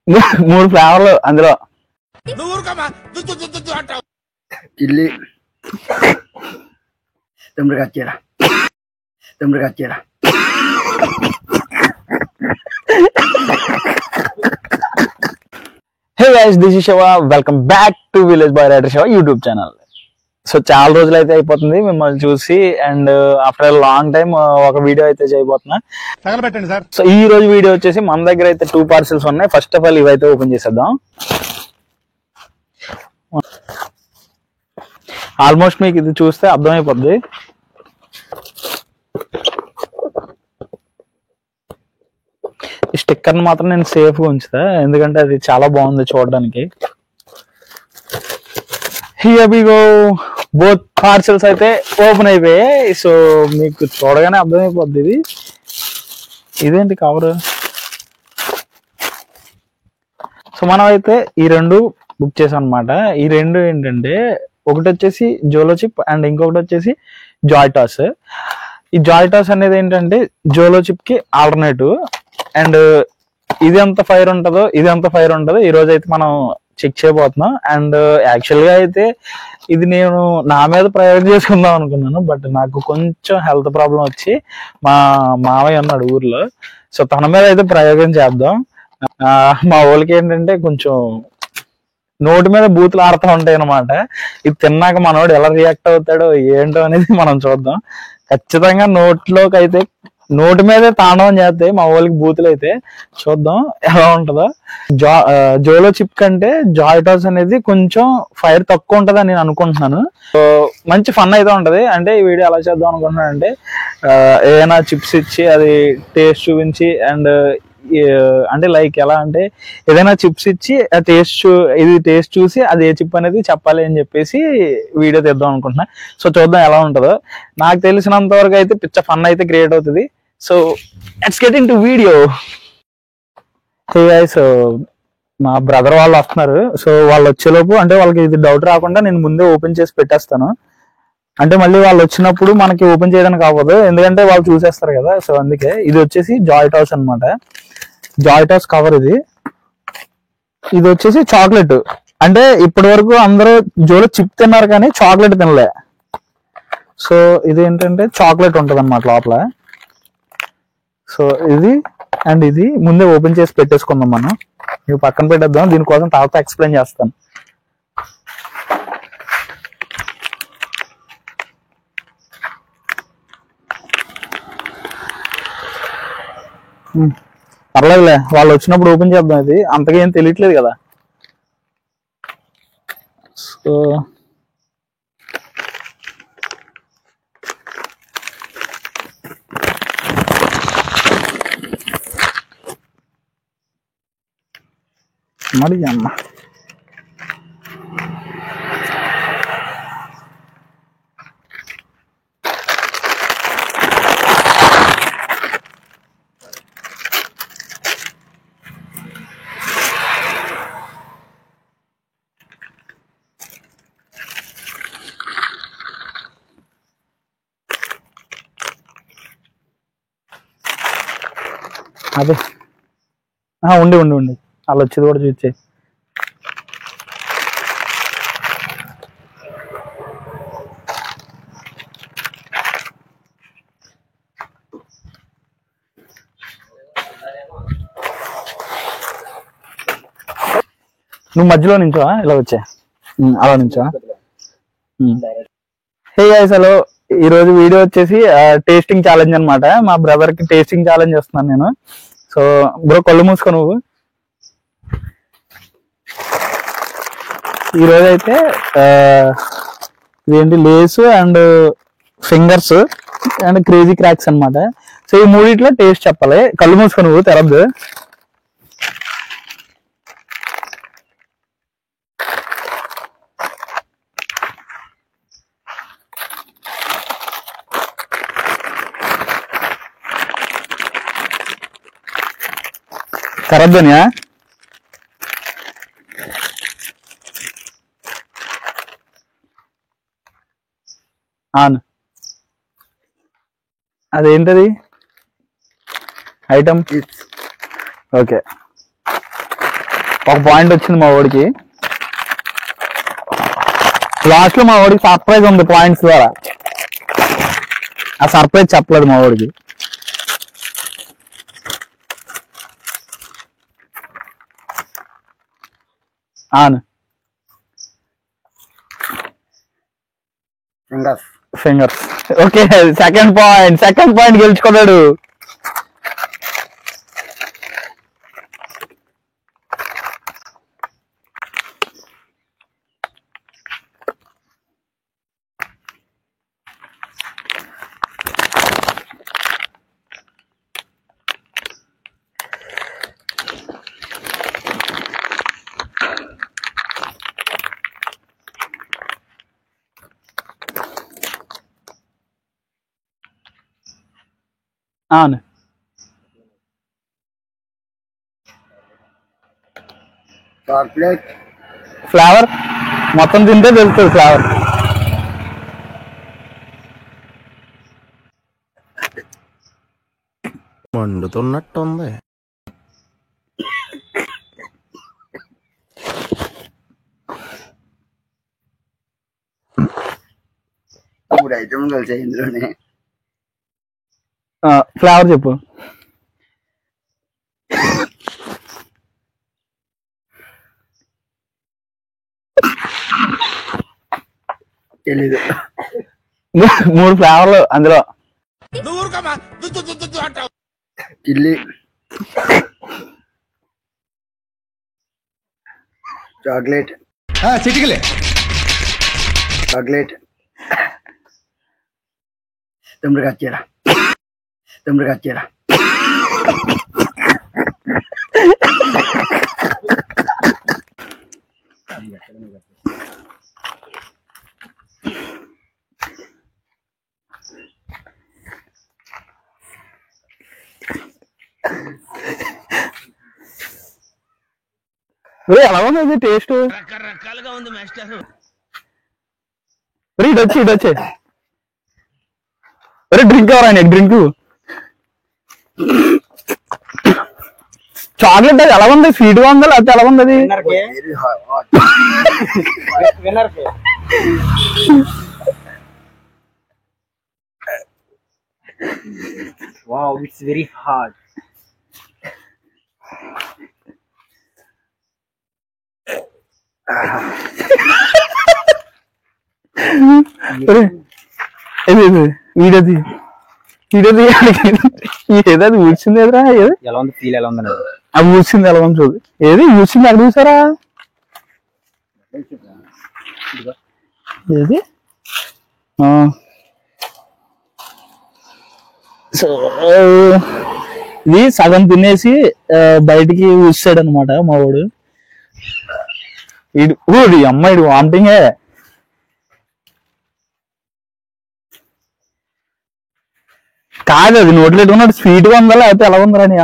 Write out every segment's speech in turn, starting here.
మూడు ఫ్లేవర్లు అందులో. చిల్లి తమ్ముడుగా hey guys, this is Shiva. Welcome back to village boy rider Shiva YouTube channel. So చాలా రోజులు అయితే అయిపోతుంది మిమ్మల్ని చూసి, అండ్ ఆఫ్టర్ లాంగ్ టైమ్ ఒక వీడియో అయితే చేయబోతున్నా. తగలబెట్టండి సార్. సో ఈ రోజు వీడియో వచ్చేసి మన దగ్గర అయితే 2 పార్సిల్స్ ఉన్నాయి. ఫస్ట్ ఆఫ్ ఆల్ ఇవైతే ఓపెన్ చేసేద్దాం. ఆల్మోస్ట్ మీకు ఇది చూస్తే అర్థమైపోద్ది. ఈ స్టిక్కర్ మాత్రం నేను సేఫ్ గా ఉంచుతా, ఎందుకంటే అది చాలా బాగుంది చూడడానికి. Here we go. Both parcels అయితే ఓపెన్ అయిపోయాయి. సో మీకు చూడగానే అర్థమైపోద్ది. ఇదేంటి కవర్? సో మనం అయితే ఈ రెండు బుక్ చేసాం అనమాట. ఈ రెండు ఏంటంటే, ఒకటి వచ్చేసి జోలో చిప్ అండ్ ఇంకొకటి వచ్చేసి జాయ్టాస్. ఈ జాయ్టాస్ అనేది ఏంటంటే జోలో చిప్ కి ఆల్టర్నేటివ్. అండ్ ఇది ఎంత ఫైర్ ఉంటుందో ఈ రోజు అయితే మనం చెక్ చేయబోతున్నాం. అండ్ యాక్చువల్ గా అయితే ఇది నేను నా మీద ప్రయోగం చేసుకుందాం అనుకున్నాను, బట్ నాకు కొంచెం హెల్త్ ప్రాబ్లం వచ్చి మా మామయ్య ఉన్నాడు ఊర్లో, సో తన మీద అయితే ప్రయోగం చేద్దాం. మా వాళ్ళకి ఏంటంటే కొంచెం నోటి మీద బూతులు ఆడుతూ ఉంటాయి అనమాట. ఇది తిన్నాక మనోడు ఎలా రియాక్ట్ అవుతాడో ఏంటో అనేది మనం చూద్దాం. ఖచ్చితంగా నోటి మీదే తాండవం చేస్తాయి మా వాళ్ళకి బూతులు అయితే. చూద్దాం ఎలా ఉంటుందో. జోలో చిప్ కంటే జాయ్టాస్ అనేది కొంచెం ఫైర్ తక్కువ ఉంటది అని నేను అనుకుంటున్నాను. సో మంచి ఫన్ అయితే ఉంటది. అంటే ఈ వీడియో ఎలా చేద్దాం అనుకుంటున్నాను అంటే, ఏదైనా చిప్స్ ఇచ్చి అది టేస్ట్ చూపించి, అండ్ అంటే లైక్ ఎలా అంటే ఏదైనా చిప్స్ ఇచ్చి ఇది టేస్ట్ చూసి అది ఏ చిప్ అనేది చెప్పాలి అని చెప్పేసి వీడియో తీద్దాం అనుకుంటున్నా. సో చూద్దాం ఎలా ఉంటుందో. నాకు తెలిసినంత వరకు అయితే పిచ్చ ఫన్ అయితే క్రియేట్ అవుతుంది. So let's get into video. So మా బ్రదర్ వాళ్ళు వస్తున్నారు. సో వాళ్ళు వచ్చేలోపు, అంటే వాళ్ళకి ఇది డౌట్ రాకుండా నేను ముందే ఓపెన్ చేసి పెట్టేస్తాను. అంటే మళ్ళీ వాళ్ళు వచ్చినప్పుడు మనకి ఓపెన్ చేయడానికి అవ్వదు, ఎందుకంటే వాళ్ళు చూసేస్తారు కదా. సో అందుకే ఇది వచ్చేసి జాయ్టాస్ అనమాట. జాయ్టాస్ కవర్ ఇది వచ్చేసి చాక్లెట్. అంటే ఇప్పటి వరకు అందరూ జోలో చిప్ తిన్నారు కానీ చాక్లెట్ తినలే. సో ఇది ఏంటంటే చాక్లెట్ ఉంటది అన్నమాట లోపల. సో ఇది అండ్ ఇది ముందే ఓపెన్ చేసి పెట్టేసుకుందాం మనం. ఇవి పక్కన పెట్టేద్దాం, దీనికోసం తర్వాత ఎక్స్ప్లెయిన్ చేస్తాను. పర్లేదులే, వాళ్ళు వచ్చినప్పుడు ఓపెన్ చేద్దాం. ఇది అంతగా ఏం తెలియట్లేదు కదా. సో మరి అమ్మ అదే ఉండి వాళ్ళు వచ్చేది కూడా చూసే. నువ్వు మధ్యలో నుంచో ఇలా వచ్చా, అలా నుంచో. Hey guys, hello. ఈ రోజు వీడియో వచ్చేసి టేస్టింగ్ ఛాలెంజ్ అనమాట. మా బ్రదర్ కి టేస్టింగ్ ఛాలెంజ్ చేస్తున్నాను నేను. సో బ్రో కళ్ళు మూసుకో నువ్వు. ఈ రోజు అయితే ఇదేంటి Lays and fingers and crazy cracks అనమాట. సో ఈ మూడిట్లో టేస్ట్ చెప్పాలి. కళ్ళు మూసుకో నువ్వు, తెరద్దు. తెరద్దునియా? అదేంటది ఐటమ్? ఓకే, ఒక పాయింట్ వచ్చింది మా వాడికి. లాస్ట్ లో మా వాడికి సర్ప్రైజ్ ఉంది పాయింట్స్ ద్వారా. ఆ సర్ప్రైజ్ చెప్పలేదు మా వాడికి. అవును, ఫింగర్స్. ఓకే, సెకండ్ పాయింట్ గెలుచుకున్నాడు. అవును, చాక్లెట్ ఫ్లేవర్ మొత్తం తింటే తెలుస్తుంది ఫ్లేవర్. మండుతున్నట్టుంది. 3 ఐటమ్ కలిసాయి ఇందులోనే. ఫ్లేవర్ చెప్పు. తెలీదు. 3 ఫ్లేవర్లు అందులో. చిల్లీ, చాక్లెట్, చాక్లెట్, తమిళ కచ్చీర. ఎలా ఉంది టేస్ట్? రకరకాలుగా ఉంది మాస్టర్. ఇటు వచ్చే డ్రింక్ ఎవరా? డ్రింక్ చాక్లెట్ అది ఎలా ఉంది? స్వీట్ గా ఉందా లేకపోతే ఎలా ఉంది అది? Wow, it's very hard. వీడది ఏదది ఊడ్చింది ఎదురా? ఎలా ఉంది ఫీల్? ఎలా ఉంది? అది ఊడ్చింది ఎలా ఉంది చూడు. ఏది ఊడ్చింది అక్కడ చూసారా? ఏది? సో ఇది సగం తినేసి బయటికి ఊసాడు అనమాట మా వాడు. ఇడు అమ్మాయిడు వామిటింగే. కాదు అది నోట్లో పెట్టుకున్నాడు. స్వీట్ గా ఉందా లేకపోతే ఎలా ఉందా అని.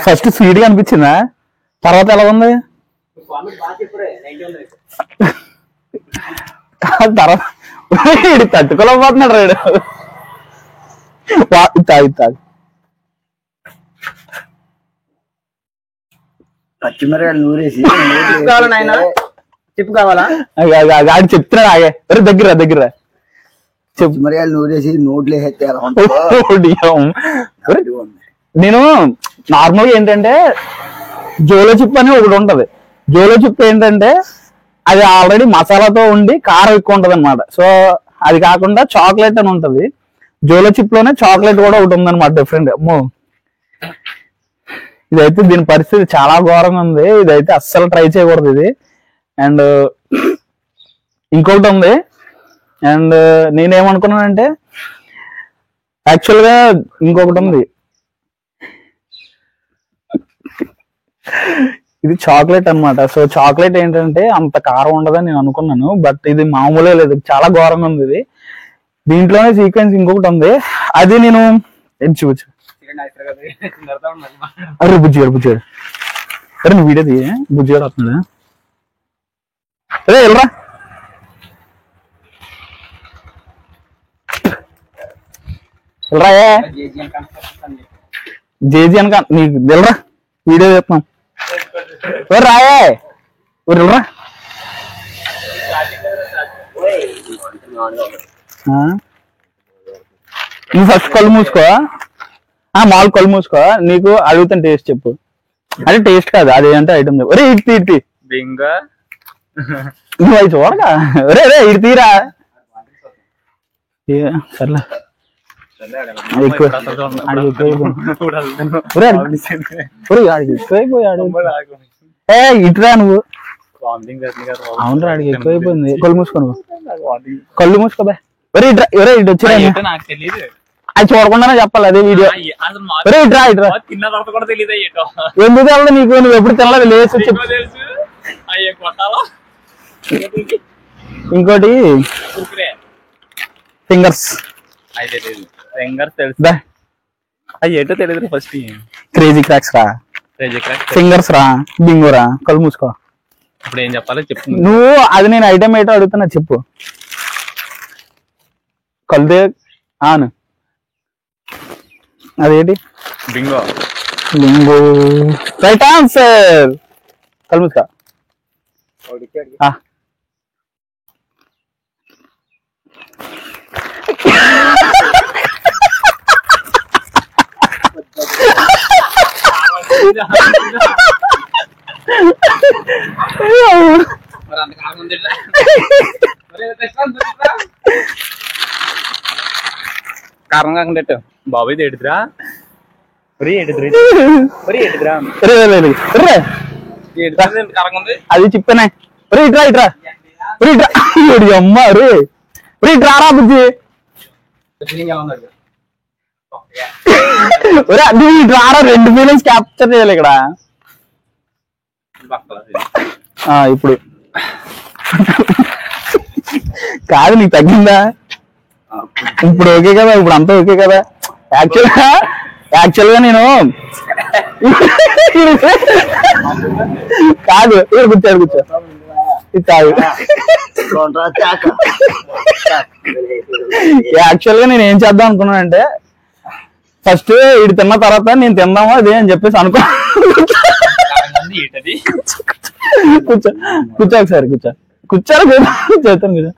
ఫస్ట్ స్వీట్ గా అనిపించిందా? తర్వాత ఎలా ఉంది? తర్వాత తట్టుకోలేకపోతున్నాడు రాడు. తాగి పచ్చిమిరకాయలు నూరేసి చెప్పు కావాలా? ఆడు చెప్తున్నాడు. ఆగే దగ్గర పచ్చిమిరకాయలు నూరేసి నోట్లో వేస్తే ఎలా నేను నార్మల్గా ఏంటంటే జోలో చిప్ అని ఒకటి ఉంటది. జోలో చిప్ ఏంటంటే అది ఆల్రెడీ మసాలాతో ఉండి కారం ఎక్కువ ఉంటది అనమాట. సో అది కాకుండా చాక్లెట్ అని ఉంటది. జోలో చిప్ లోనే చాక్లెట్ కూడా ఒకటి ఉందన్నమాట డిఫరెంట్. అమ్మో, ఇదైతే దీని పరిస్థితి చాలా ఘోరంగా ఉంది. ఇదైతే అస్సలు ట్రై చేయకూడదు ఇది. అండ్ ఇంకొకటి ఉంది. అండ్ నేనేమనుకున్నానంటే యాక్చువల్గా ఇంకొకటి ఉంది. ఇది చాక్లెట్ అన్నమాట. సో చాక్లెట్ ఏంటంటే అంత కారం ఉండదని నేను అనుకున్నాను. బట్ ఇది మామూలే లేదు, చాలా ఘోరంగా ఉంది ఇది. దీంట్లోనే సీక్వెన్స్ ఇంకొకటి ఉంది. అది నేను చూపించు. అరే బుజ్జిగాడు అరే నువ్వు వీడియో తీయ. బుజ్జిగాడు వస్తున్నాడా? అరే వెళ్ళరా. జేజీ అనక నీకు వెళ్ళరా వీడియో చెప్తాం రాయే వెళ్ళరా నువ్వు ఫస్ట్ కళ్ళు మూసుకో మామూలు కళ్ళు మూసుకో నీకు అడుగుతాను టేస్ట్ చెప్పు అంటే టేస్ట్ కాదు అదేంటే ఐటమ్ చెప్పు రే ఇటు బింగో నువ్వు అవి చూడగా రే ఇటు తీరా సర్లే ఎక్కువైపోయాడు ఇటురా నువ్వు అవునరా అడిగి ఎక్కువైపోయింది కళ్ళు మూసుకో నువ్వు కళ్ళు మూసుకోబా ఇటు వచ్చిరా నాకు తెలియదు అది చూడకుండానే చెప్పాలి అదే వీడియో ఇట్రా ఇట్రా తిన్న తర్వాత కూడా తెలియదు ఎందుకు వెళ్ళదు నీకు నువ్వు ఎప్పుడు తినలేదు లేచి ఇంకోటి ఫింగర్స్ తెలుసు అవి ఏంటో తెలియదు ఫస్ట్ క్రేజీ క్రాక్స్ రా ఫింగర్స్ రా బింగో రా కళ్ళు మూసుకో ఇప్పుడు ఏం చెప్పాలో చెప్పు నువ్వు అది నేను ఐటమ్ ఏంటో అడుగుతున్నా చెప్పు కలుదే ఆను అదేంటి బింగో బింగో రైట్ ఆన్సర్ కళ్ళు మూసుకో కారణం కాకుండా బాబాయ్ ఎడుతురా అది చెప్పానే ఇట్రా ఇట్రా ఇట్రా అమ్మ రే ఇట్రారా బుజ్జి ఇట్రారా 2 ఫీలింగ్స్ క్యాప్చర్ చేయాలి ఇక్కడ ఇప్పుడు కాదు నీకు తగ్గిందా ఇప్పుడు ఓకే కదా ఇప్పుడు అంతా ఓకే కదా యాక్చువల్ గా నేను కాదు కూర్చో కాదు యాక్చువల్ గా నేను ఏం చేద్దాం అనుకున్నానంటే ఫస్ట్ ఇటు తిన్న తర్వాత నేను తిందామా అదే అని చెప్పేసి అనుకో కూర్చో ఒకసారి చెప్తాను కదా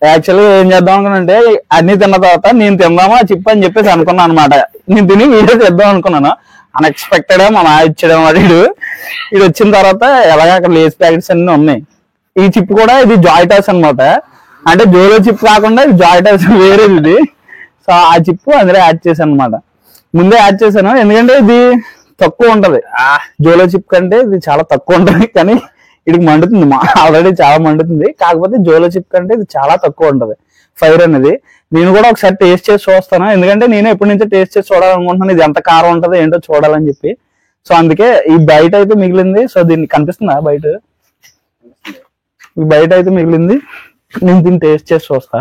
యాక్చువల్ గా ఏం చేద్దాం అనుకున్నానంటే అన్ని తిన్న తర్వాత నేను తిందామా చిప్ అని చెప్పేసి అనుకున్నాను అనమాట నేను తిని వీడియో చేద్దాం అనుకున్నాను అన్ఎక్స్పెక్టెడ్ గా మా నాయ ఇచ్చడం వాడు ఇది వచ్చిన తర్వాత ఎలాగ అక్కడ లేస్ ప్యాకెట్స్ అన్ని ఉన్నాయి ఈ చిప్ కూడా ఇది జాయిటాస్ అనమాట అంటే జోలో చిప్ కాకుండా ఇది జాయిటాస్ వేరేది ఇది సో ఆ చిప్ అందులో యాడ్ చేశాను అనమాట ముందే యాడ్ చేశాను ఎందుకంటే ఇది తక్కువ ఉంటది జోలో చిప్ కంటే ఇది చాలా తక్కువ ఉంటది కానీ ఇది మండుతుంది ఆల్రెడీ చాలా మండుతుంది కాకపోతే జోలో చిప్ కంటే ఇది చాలా తక్కువ ఉంటది ఫైర్ అనేది నేను కూడా ఒకసారి టేస్ట్ చేసి చూస్తాను ఎందుకంటే నేను ఎప్పటి నుంచో టేస్ట్ చేసి చూడాలనుకుంటున్నాను ఇది ఎంత కారం ఉంటుందో ఏంటో చూడాలని చెప్పి సో అందుకే ఈ బయట అయితే మిగిలింది సో దీన్ని కనిపిస్తుందా బయట ఈ బయట అయితే మిగిలింది నేను దీన్ని టేస్ట్ చేసి చూస్తా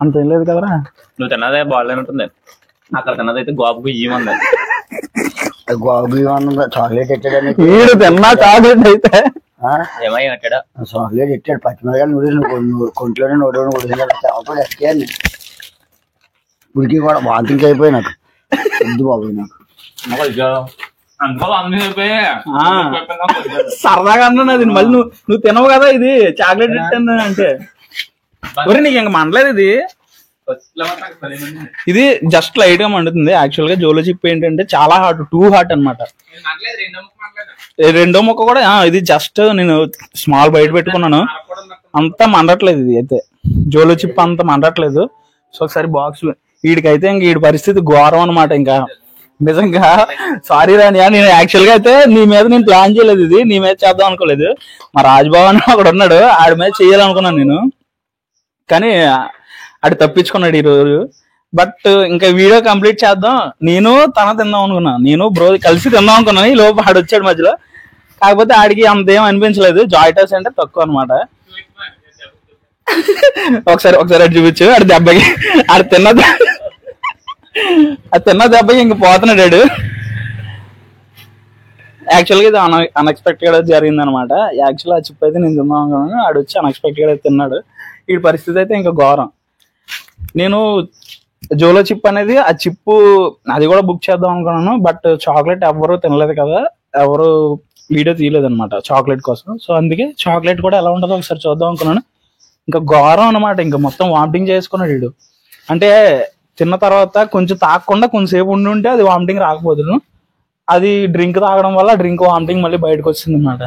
అంత ఏం లేదు కదరా నువ్వు తిన్నదే బాగాలేని ఉంటుంది అక్కడ తిన్నదైతే గోపకు ఇవ్వండి చాక్లెట్ ఎట్టాడు వీడు తిన్నా చాక్లెట్ అయితే ఏమై కట్టాడా చాక్లెట్ ఎట్టాడు పచ్చిమిరకాయలు నూడిల్స్ కొంట్లోనే నూడిల్స్ ఎట్టాను ఉడికి కూడా వాంతింగ్ అయిపోయి నాకు వద్దు బాబు నాకు సరదాగా అన్నా అది మళ్ళీ నువ్వు తినవు కదా ఇది చాక్లెట్ ఇట్టాను అంటే నీకు ఇంక మండలేదు ఇది జస్ట్ లైట్ గా మండుతుంది యాక్చువల్ గా జోలో చిప్ ఏంటంటే చాలా హాట్ టూ హాట్ అనమాట రెండో ముక్క కూడా ఇది జస్ట్ నేను స్మాల్ బయట పెట్టుకున్నాను అంతా మండట్లేదు ఇది అయితే జోలో చిప్ అంత మండట్లేదు సో ఒకసారి బాక్స్ వీడికైతే ఇంక వీడి పరిస్థితి ఘోరం అనమాట ఇంకా నిజంగా సారీ రాని నేను యాక్చువల్ గా అయితే నీ మీద నేను ప్లాన్ చేయలేదు ఇది నీ మీద చేద్దాం అనుకోలేదు మా రాజ్భవన్ అక్కడ ఉన్నాడు ఆడి మీద చేయాలనుకున్నాను నేను కానీ ఆడు తప్పించుకున్నాడు ఈ రోజు బట్ ఇంకా వీడియో కంప్లీట్ చేద్దాం నేను తన తిందాం అనుకున్నాను నేను బ్రో కలిసి తిందాం అనుకున్నాను ఈ లోపు ఆడు వచ్చాడు మధ్యలో కాకపోతే ఆడికి అంతేం అనిపించలేదు జాయిటాస్ అంటే తక్కువ అనమాట ఒకసారి అటు చూపించు ఆడి దెబ్బకి ఆడు తిన్న దెబ్బకి ఇంక పోతున్నాడు యాక్చువల్గా ఇది అన్ఎక్స్పెక్టెడ్ గా జరిగింది అనమాట. యాక్చువల్ ఆ చిప్ అయితే నేను తిందాం అనుకున్నాను, ఆడు వచ్చి అన్ఎక్స్పెక్టెడ్ గా తిన్నాడు. ఈ పరిస్థితి అయితే ఇంకా ఘోరం. నేను జోలో చిప్ అనేది ఆ చిప్ అది కూడా బుక్ చేద్దాం అనుకున్నాను, బట్ చాక్లెట్ ఎవరు తినలేదు కదా, ఎవరు వీడియో తీయలేదు అనమాట చాక్లెట్ కోసం. సో అందుకే చాక్లెట్ కూడా ఎలా ఉంటుందో ఒకసారి చూద్దాం అనుకున్నాను. ఇంకా ఘోరం అనమాట, ఇంకా మొత్తం వామిటింగ్ చేసుకున్నాడు వీడు. అంటే తిన్న తర్వాత కొంచెం తాగకుండా కొంచెంసేపు ఉండి ఉంటే అది వామిటింగ్ రాకపోదును, అది డ్రింక్ తాగడం వల్ల డ్రింక్ వామిటింగ్ మళ్ళీ బయటకు వచ్చింది అనమాట.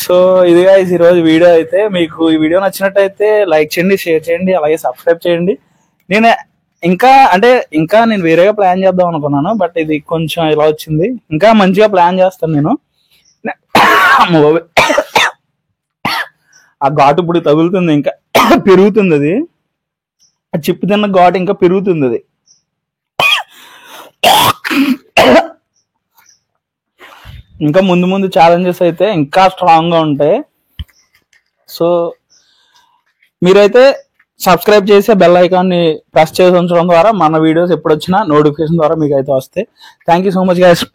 సో ఇదిగా ఈరోజు వీడియో అయితే. మీకు ఈ వీడియో నచ్చినట్టయితే లైక్ చేయండి, షేర్ చేయండి, అలాగే సబ్స్క్రైబ్ చేయండి. నేను ఇంకా నేను వేరేగా ప్లాన్ చేద్దాం అనుకున్నాను, బట్ ఇది కొంచెం ఇలా వచ్చింది. ఇంకా మంచిగా ప్లాన్ చేస్తాను నేను. ఆ ఘాటు ఇప్పుడు తగులుతుంది, ఇంకా పెరుగుతుంది అది, ఆ చిప్పు తిన్న ఘాటు ఇంకా పెరుగుతుంది అది. ఇంకా ముందు ముందు ఛాలెంజెస్ అయితే ఇంకా స్ట్రాంగ్ గా ఉంటాయి. సో మీరైతే సబ్స్క్రైబ్ చేసి బెల్ ఐకాన్ ని ప్రెస్ చేసి ఉంచడం ద్వారా మన వీడియోస్ ఎప్పుడు వచ్చినా నోటిఫికేషన్ ద్వారా మీకు అయితే వస్తాయి. Thank you so much guys.